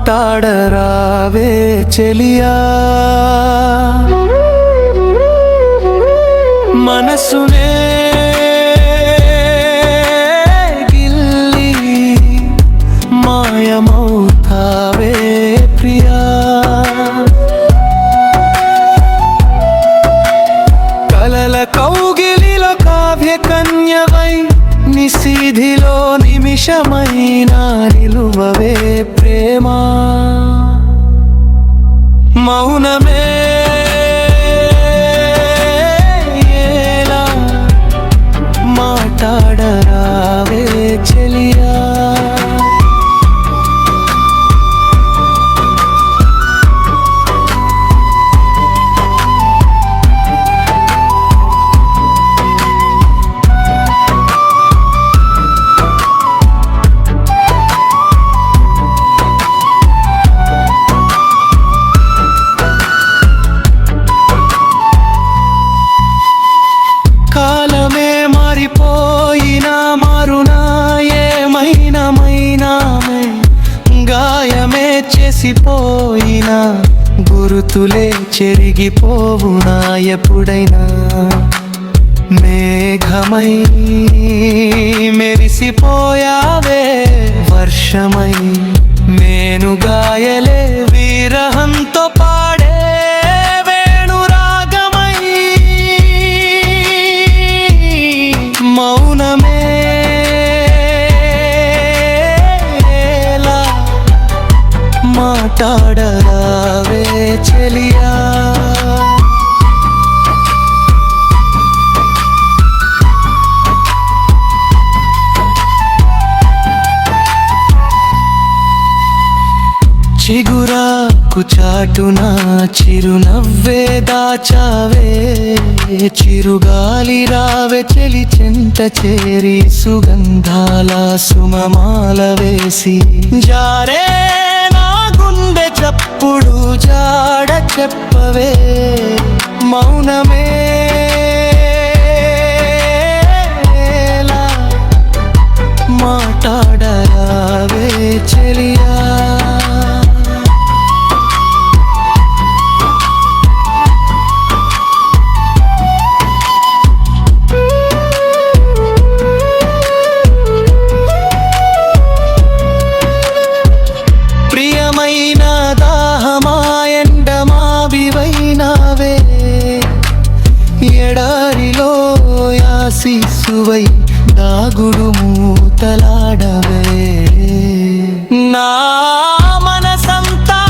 మాట్లాడరావే చెలియా మనసునే గిల్లి మాయమౌతావే ప్రియా కలల కౌగిలిలో కావ్య కన్యవై నిశీధిలో నిమిషమైనా నిలువవే ప్రేమా మౌనమే మాట్లాడరావే చెలియా కాలమే మారిపోయినా మారునా ఏమైనా గాయమే చేసిపోయినా గురుతులే చెరిగిపోవునా ఎప్పుడైనా మేఘమై మెరిసిపోయావే వర్షమై నేను గాయలే విరహంతో పాడే వేణురాగమై మౌనమే మాట్లాడరావే చెలియా చిగురాకు చాటున చిరునవ్వే దాచావే చిరుగాలి రావే చెలి చెంత చేరి సుగంధాల సుమమాల వేసి జారే నా గుండె చప్పుడు జాడ చెప్పవే మౌనమే మాట్లాడరావే చెలియా ప్రియమైన దాహమాయండమావివైనావే ఎడారిలో యాశిసువై దాగుడు మూతలాడవే నా మనసంతా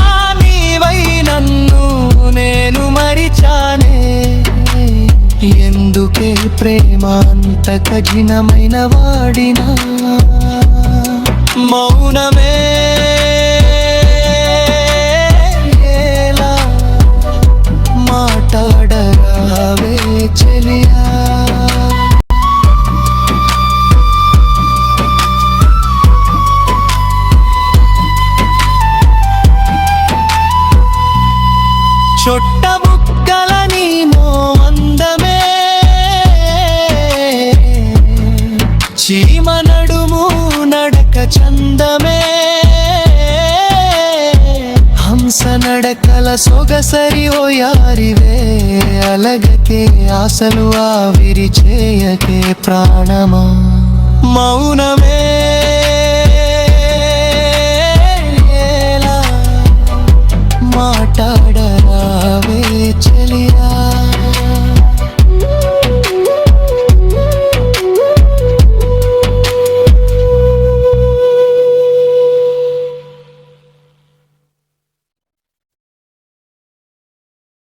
నీవై నన్ను నేను మరిచానే ఎందుకే ప్రేమ అంత కఠినమైన వాడినా మౌనమే మాట్లాడరావే చెలియా చొట్ట బుక్కల నీమో అందమే చీమ నడుము నడక చందమే హంస నడకల సొగసరి ఓ యారివే అలగకే ఆశలు ఆవిరి చేయకే ప్రాణమా మౌనమే